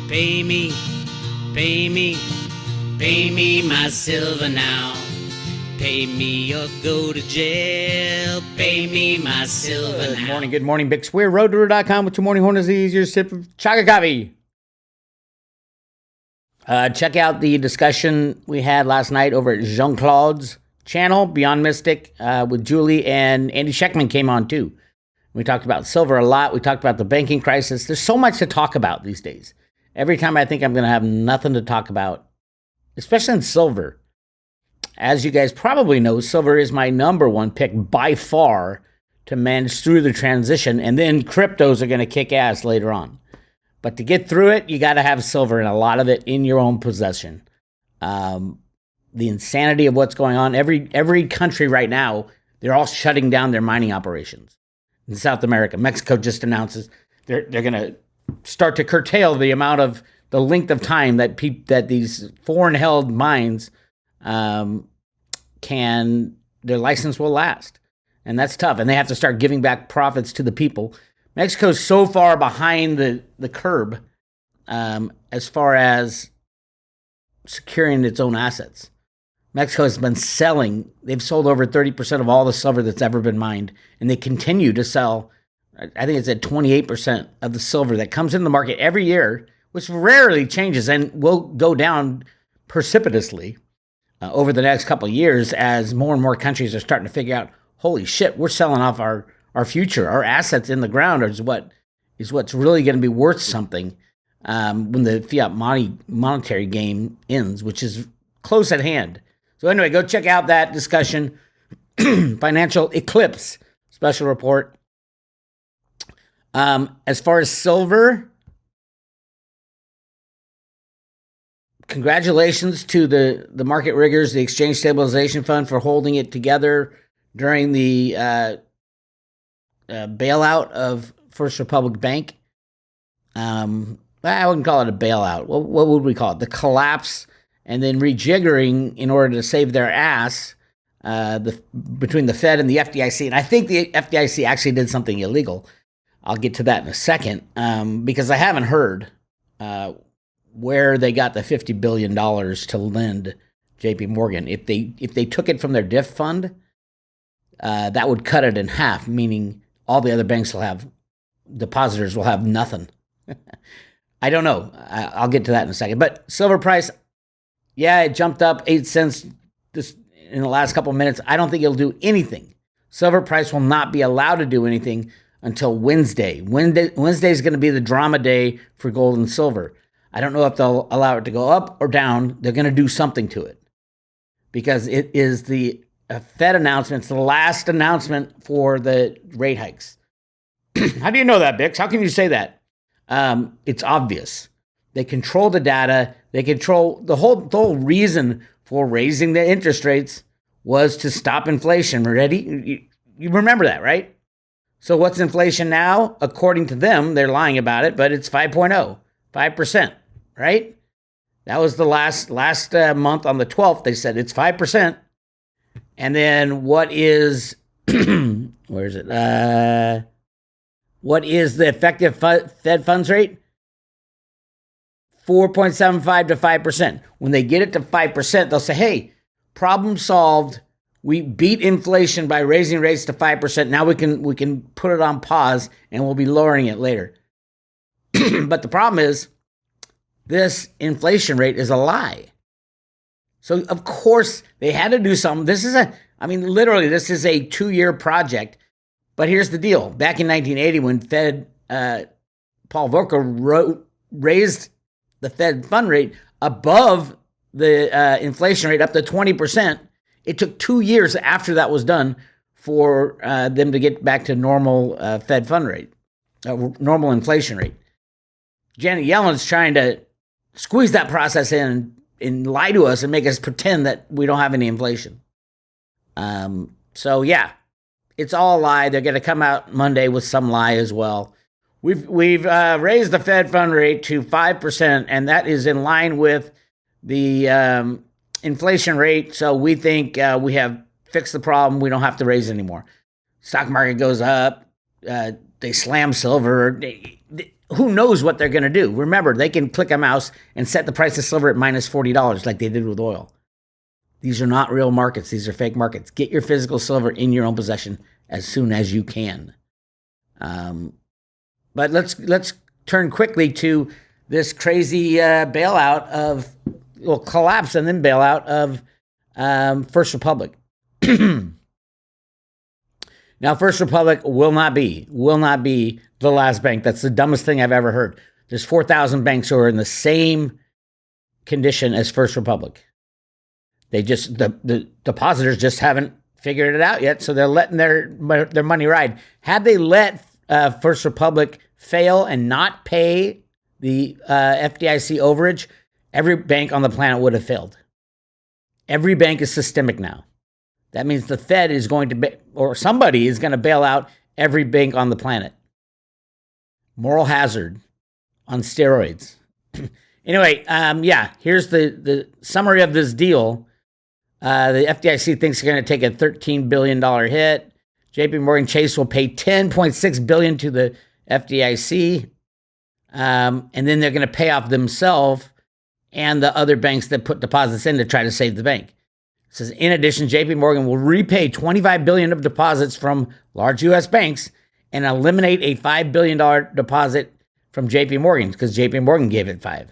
Pay me, pay me, pay me my silver now. Pay me or go to jail. Pay me my silver now. Good morning. Bix Weir, Roota.com with your morning horn is the easiest sip of chaga coffee. Check out the discussion we had last night over at Jean-Claude's channel, Beyond Mystic, with Julie, and Andy Scheckman came on too. We talked about silver a lot. We talked about the banking crisis. There's so much to talk about these days. Every time I think I'm going to have nothing to talk about, especially in silver. As you guys probably know, silver is my number one pick by far to manage through the transition, and then cryptos are going to kick ass later on. But to get through it, you got to have silver, and a lot of it in your own possession. The insanity of what's going on. Every country right now, they're all shutting down their mining operations. In South America, Mexico just announces they're going to start to curtail the length of time that these foreign-held mines their license will last. And that's tough. And they have to start giving back profits to the people. Mexico's so far behind the curb as far as securing its own assets. Mexico has been selling. They've sold over 30% of all the silver that's ever been mined. And they continue to sell, I think it's at 28% of the silver that comes in the market every year, which rarely changes and will go down precipitously over the next couple of years as more and more countries are starting to figure out, holy shit, we're selling off our future. Our assets in the ground is what's really going to be worth something when the fiat monetary game ends, which is close at hand. So anyway, go check out that discussion. Financial Eclipse special report. As far as silver, congratulations to the market riggers, the Exchange Stabilization Fund, for holding it together during the bailout of First Republic Bank. I wouldn't call it a bailout. What would we call it? The collapse and then rejiggering in order to save their ass between the Fed and the FDIC. And I think the FDIC actually did something illegal. I'll get to that in a second because I haven't heard where they got the $50 billion to lend JPMorgan. If they took it from their diff fund, that would cut it in half, meaning all the other banks depositors will have nothing. I don't know. I'll get to that in a second. But silver price, yeah, it jumped up 8 cents this in the last couple of minutes. I don't think it'll do anything. Silver price will not be allowed to do anything until Wednesday. Wednesday is going to be the drama day for gold and silver. I don't know if they'll allow it to go up or down. They're going to do something to it because it is the Fed announcement. It's the last announcement for the rate hikes. How do you know that, Bix? How can you say that? It's obvious. They control the data. They control the whole reason for raising the interest rates was to stop inflation. Ready? You remember that, right? So what's inflation now? According to them, they're lying about it, but it's 5.0, 5%, right? That was the last month on the 12th. They said it's 5%. And then what is, where is it? What is the effective Fed funds rate? 4.75 to 5%. When they get it to 5%, they'll say, hey, problem solved. We beat inflation by raising rates to 5%. Now we can put it on pause and we'll be lowering it later. But the problem is this inflation rate is a lie. So of course they had to do something. Literally this is a 2-year project. But here's the deal. Back in 1980 when Fed Paul Volker raised the Fed fund rate above the inflation rate up to 20%, it took 2 years after that was done for them to get back to normal Fed fund rate, normal inflation rate. Janet Yellen's trying to squeeze that process in and lie to us and make us pretend that we don't have any inflation. So yeah, it's all a lie. They're going to come out Monday with some lie as well. We've raised the Fed fund rate to 5%, and that is in line with the inflation rate. So we think we have fixed the problem. We don't have to raise anymore. Stock market goes up. They slam silver. who knows what they're going to do? Remember, they can click a mouse and set the price of silver at minus $40 like they did with oil. These are not real markets. These are fake markets. Get your physical silver in your own possession as soon as you can. But let's turn quickly to this crazy bailout of, well, collapse and then bailout of First Republic. Now, First Republic will not be the last bank. That's the dumbest thing I've ever heard. There's 4,000 banks who are in the same condition as First Republic. They just, the depositors just haven't figured it out yet, so they're letting their money ride. Had they let First Republic fail and not pay the FDIC overage, every bank on the planet would have failed. Every bank is systemic now. That means the Fed is going to, or somebody is going to bail out every bank on the planet. Moral hazard on steroids. Anyway, here's the summary of this deal. The FDIC thinks they're going to take a $13 billion hit. JPMorgan Chase will pay $10.6 billion to the FDIC. And then they're going to pay off themselves and the other banks that put deposits in to try to save the bank. It says, in addition, JPMorgan will repay $25 billion of deposits from large U.S. banks and eliminate a $5 billion deposit from JPMorgan because JPMorgan gave it $5.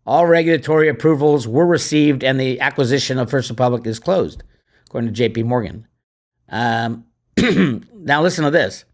All regulatory approvals were received and the acquisition of First Republic is closed, according to JPMorgan. Now listen to this.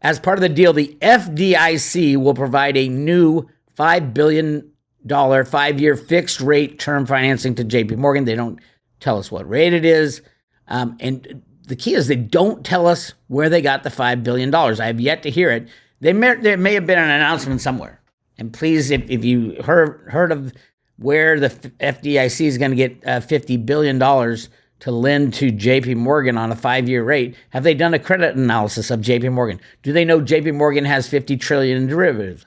As part of the deal, the FDIC will provide a new $5 billion 5-year fixed rate term financing to JPMorgan. They don't tell us what rate it is. And the key is they don't tell us where they got the $5 billion. I have yet to hear it. There may have been an announcement somewhere. And please, if you heard of where the FDIC is going to get $50 billion to lend to JPMorgan on a 5-year rate, have they done a credit analysis of JPMorgan? Do they know JPMorgan has 50 trillion in derivatives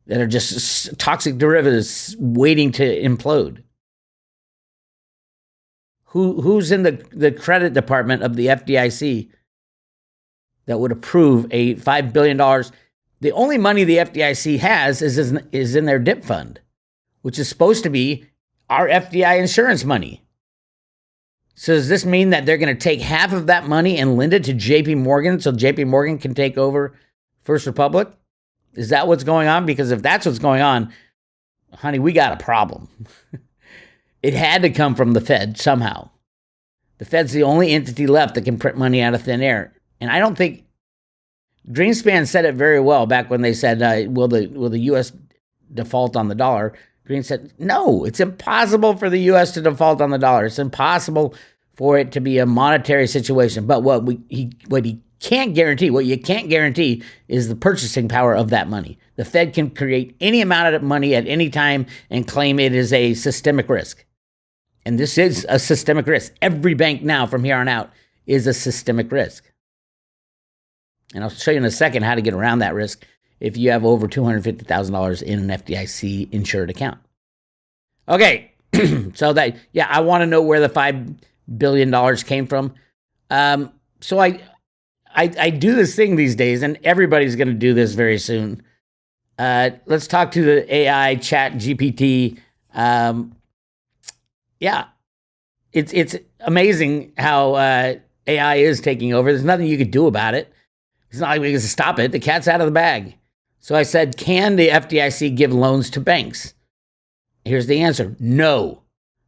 that are just toxic derivatives waiting to implode? Who's in the credit department of the FDIC that would approve a $5 billion? The only money the FDIC has is in their DIP fund, which is supposed to be our FDI insurance money. So does this mean that they're going to take half of that money and lend it to JPMorgan so JPMorgan can take over First Republic? Is that what's going on? Because if that's what's going on, honey, we got a problem. It had to come from the Fed somehow. The Fed's the only entity left that can print money out of thin air. And I don't think Greenspan said it very well back when they said, will the U.S. default on the dollar? Green said, no, it's impossible for the U.S. to default on the dollar. It's impossible for it to be a monetary situation. But what you can't guarantee is the purchasing power of that money. The Fed can create any amount of money at any time and claim it is a systemic risk. And this is a systemic risk. Every bank now from here on out is a systemic risk. And I'll show you in a second how to get around that risk if you have over $250,000 in an FDIC insured account. Okay, so I want to know where the $5 billion came from. So I do this thing these days, and everybody's going to do this very soon. Let's talk to the AI chat GPT. It's amazing how AI is taking over. There's nothing you could do about it. It's not like we can stop it. The cat's out of the bag. So I said, can the FDIC give loans to banks? Here's the answer. No.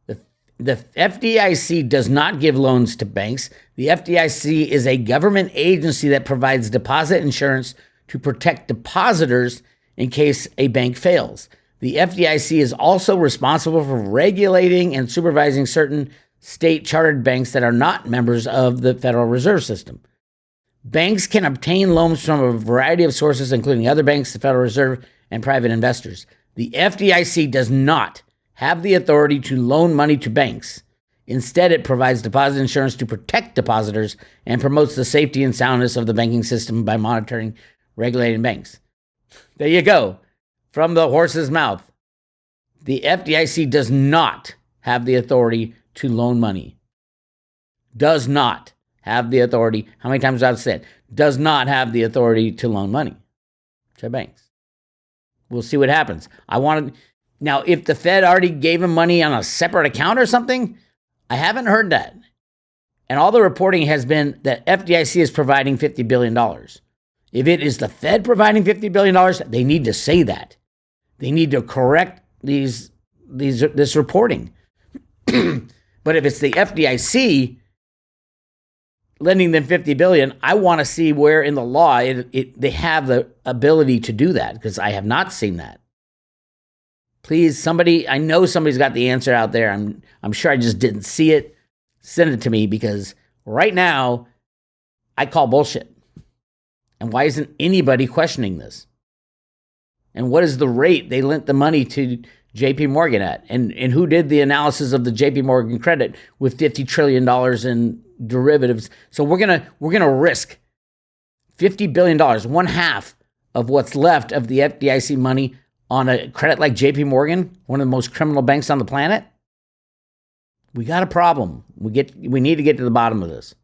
The FDIC does not give loans to banks. The FDIC is a government agency that provides deposit insurance to protect depositors in case a bank fails. The FDIC is also responsible for regulating and supervising certain state chartered banks that are not members of the Federal Reserve System. Banks can obtain loans from a variety of sources, including other banks, the Federal Reserve, and private investors. The FDIC does not have the authority to loan money to banks. Instead, it provides deposit insurance to protect depositors and promotes the safety and soundness of the banking system by monitoring regulating banks. There you go. From the horse's mouth. The FDIC does not have the authority to loan money. Does not have the authority. How many times have I said? Does not have the authority to loan money to banks. We'll see what happens. Now, if the Fed already gave him money on a separate account or something, I haven't heard that. And all the reporting has been that FDIC is providing $50 billion. If it is the Fed providing $50 billion, they need to say that. They need to correct this reporting. But if it's the FDIC lending them $50 billion, I want to see where in the law they have the ability to do that, because I have not seen that. Please, I know somebody's got the answer out there. I'm sure I just didn't see it. Send it to me, because right now I call bullshit. And why isn't anybody questioning this? And what is the rate they lent the money to JPMorgan at? And who did the analysis of the JPMorgan credit with $50 trillion in derivatives? So we're gonna risk $50 billion, one half of what's left of the FDIC money, on a credit like JPMorgan, one of the most criminal banks on the planet? We got a problem. We need to get to the bottom of this.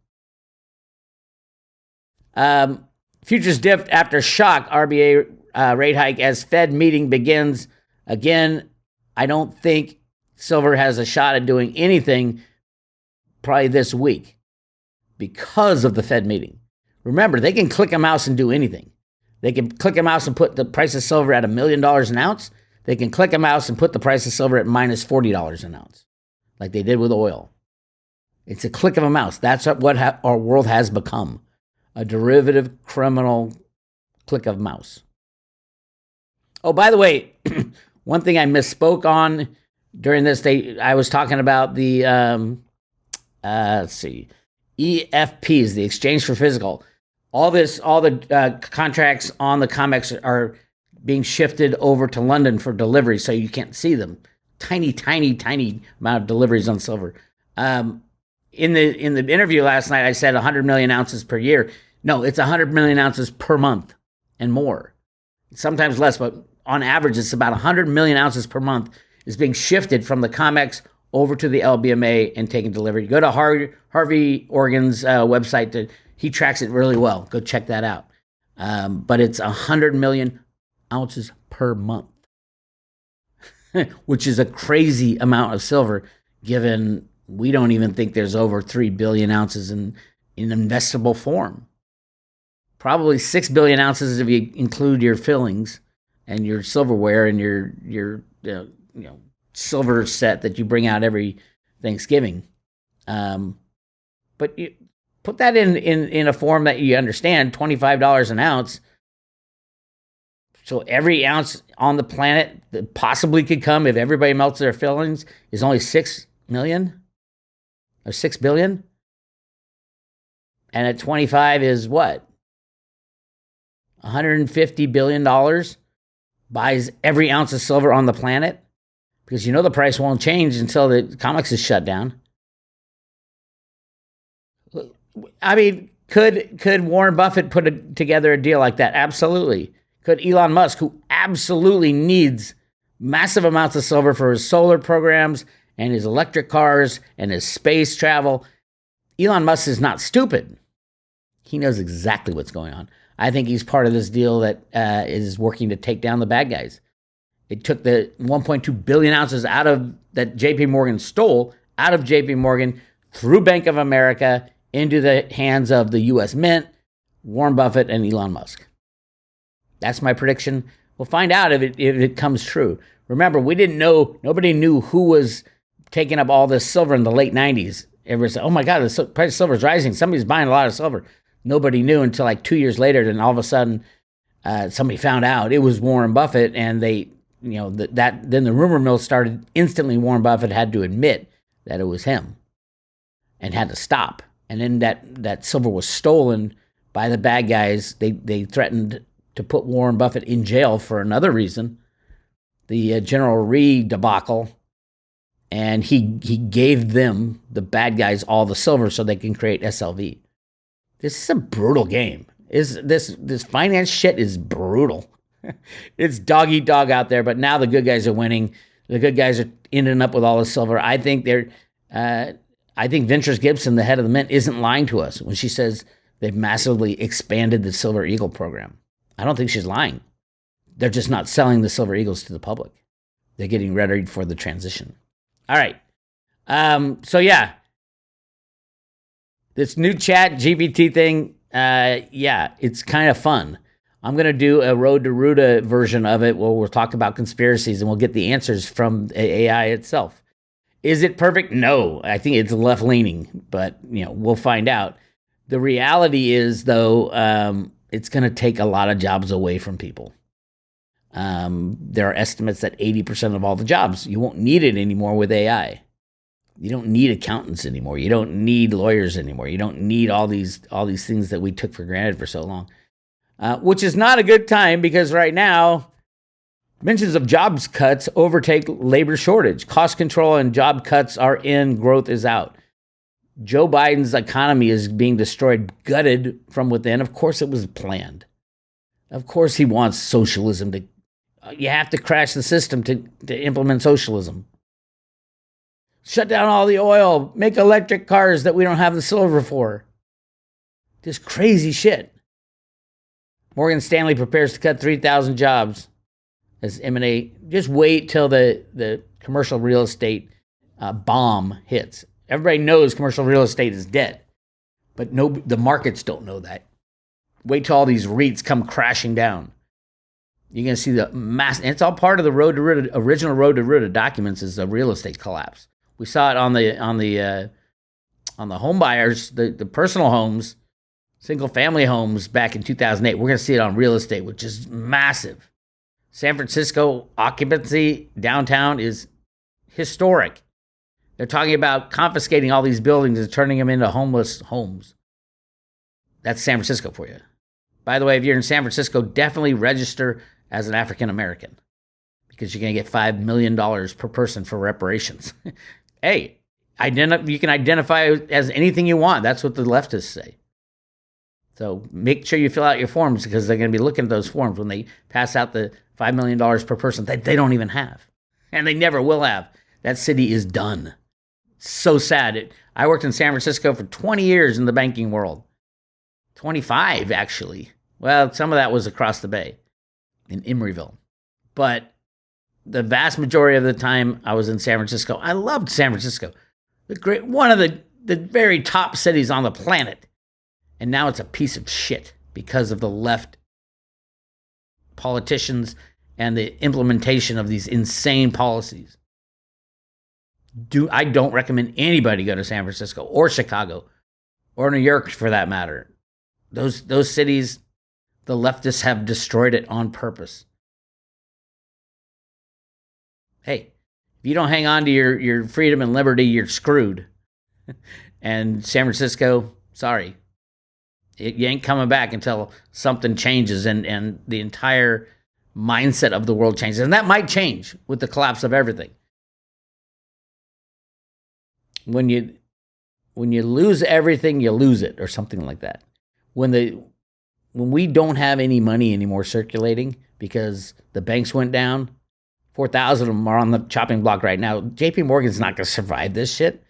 Futures dipped after shock RBA rate hike as Fed meeting begins. Again, I don't think silver has a shot at doing anything probably this week because of the Fed meeting. Remember, they can click a mouse and do anything. They can click a mouse and put the price of silver at $1 million an ounce. They can click a mouse and put the price of silver at minus $40 an ounce, like they did with oil. It's a click of a mouse. That's what our world has become. A derivative criminal click of mouse. Oh, by the way, one thing I misspoke on during this, I was talking about the, EFPs, the exchange for physical. All the contracts on the COMEX are being shifted over to London for delivery, so you can't see them. Tiny, tiny, tiny amount of deliveries on silver. In the interview last night, I said 100 million ounces per year. No, it's 100 million ounces per month and more. Sometimes less, but on average, it's about 100 million ounces per month is being shifted from the COMEX over to the LBMA and taking delivery. Go to Harvey Organ's website. He tracks it really well. Go check that out. But it's 100 million ounces per month, which is a crazy amount of silver, given we don't even think there's over 3 billion ounces in investable form. Probably 6 billion ounces if you include your fillings and your silverware and your silver set that you bring out every Thanksgiving. But you put that in a form that you understand, $25 an ounce. So every ounce on the planet that possibly could come if everybody melts their fillings is only 6 million or 6 billion. And at 25 is what? $150 billion buys every ounce of silver on the planet, because the price won't change until the COMEX is shut down. I mean, could Warren Buffett put together a deal like that? Absolutely. Could Elon Musk, who absolutely needs massive amounts of silver for his solar programs and his electric cars and his space travel, Elon Musk is not stupid. He knows exactly what's going on. I think he's part of this deal that is working to take down the bad guys. It took the 1.2 billion ounces out of that JPMorgan stole out of JPMorgan through Bank of America into the hands of the U.S. Mint, Warren Buffett, and Elon Musk. That's my prediction. We'll find out if it comes true. Remember, nobody knew who was taking up all this silver in the late 90s. Everybody said, oh my God, the price of silver is rising. Somebody's buying a lot of silver. Nobody knew until like 2 years later. Then all of a sudden, somebody found out it was Warren Buffett, and then the rumor mill started instantly. Warren Buffett had to admit that it was him and had to stop. And then that silver was stolen by the bad guys. They threatened to put Warren Buffett in jail for another reason, the General Re debacle. And he gave them, the bad guys, all the silver so they can create SLV. This is a brutal game. This finance shit is brutal. It's dog eat dog out there, but now the good guys are winning. The good guys are ending up with all the silver. I think Ventures Gibson, the head of the Mint, isn't lying to us when she says they've massively expanded the Silver Eagle program. I don't think she's lying. They're just not selling the Silver Eagles to the public. They're getting ready for the transition. All right. So yeah, this new chat GPT thing, it's kind of fun. I'm going to do a Road to Roota version of it where we'll talk about conspiracies and we'll get the answers from AI itself. Is it perfect? No, I think it's left-leaning, but we'll find out. The reality is, though, it's going to take a lot of jobs away from people. There are estimates that 80% of all the jobs, you won't need it anymore with AI. You don't need accountants anymore. You don't need lawyers anymore. You don't need all these things that we took for granted for so long, which is not a good time because right now, mentions of jobs cuts overtake labor shortage. Cost control and job cuts are in, growth is out. Joe Biden's economy is being destroyed, gutted from within. Of course, it was planned. Of course, he wants socialism to. You have to crash the system to implement socialism. Shut down all the oil. Make electric cars that we don't have the silver for. This crazy shit. Morgan Stanley prepares to cut 3,000 jobs as M&A. Just wait till the commercial real estate bomb hits. Everybody knows commercial real estate is dead, but the markets don't know that. Wait till all these REITs come crashing down. You're going to see the mass, and it's all part of the original Road to Roota documents is the real estate collapse. We saw it on the home buyers, the personal homes, single family homes back in 2008. We're going to see it on real estate, which is massive. San Francisco occupancy downtown is historic. They're talking about confiscating all these buildings and turning them into homeless homes. That's San Francisco for you. By the way, if you're in San Francisco, definitely register as an African American because you're going to get $5 million per person for reparations. Hey, you can identify as anything you want. That's what the leftists say. So make sure you fill out your forms because they're going to be looking at those forms when they pass out the $5 million per person that they don't even have. And they never will have. That city is done. So sad. I worked in San Francisco for 20 years in the banking world. 25, actually. Well, some of that was across the bay in Emeryville. But the vast majority of the time I was in San Francisco, I loved San Francisco. One of the very top cities on the planet. And now it's a piece of shit because of the left politicians and the implementation of these insane policies. I don't recommend anybody go to San Francisco or Chicago or New York for that matter. Those cities, the leftists have destroyed it on purpose. Hey, if you don't hang on to your freedom and liberty, you're screwed. And San Francisco, sorry. You ain't coming back until something changes and the entire mindset of the world changes. And that might change with the collapse of everything. When you lose everything, you lose it, or something like that. When we don't have any money anymore circulating because the banks went down, 4,000 of them are on the chopping block right now. JPMorgan's not going to survive this shit.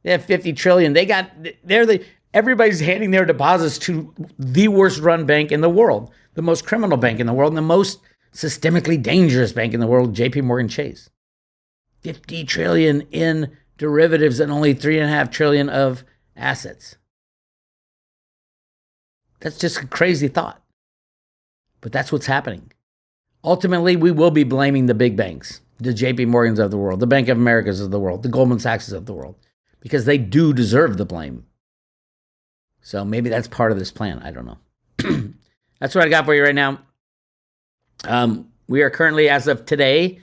They have $50 trillion. Everybody's handing their deposits to the worst run bank in the world, the most criminal bank in the world, and the most systemically dangerous bank in the world, JPMorgan Chase. $50 trillion in derivatives and only $3.5 trillion of assets. That's just a crazy thought. But that's what's happening. Ultimately, we will be blaming the big banks, the JPMorgans of the world, the Bank of Americas of the world, the Goldman Sachs of the world, because they do deserve the blame. So maybe that's part of this plan. I don't know. That's what I got for you right now. We are currently, as of today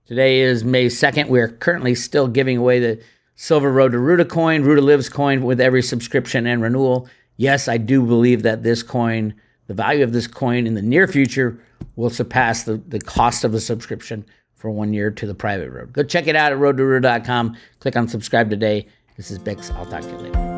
is May 2nd, we are currently still giving away the Silver Road to Roota coin, Roota Lives coin with every subscription and renewal. Yes, I do believe that this coin, the value of this coin in the near future will surpass the cost of a subscription for 1 year to the private road. Go check it out at roadtoroota.com. Click on subscribe today. This is Bix. I'll talk to you later.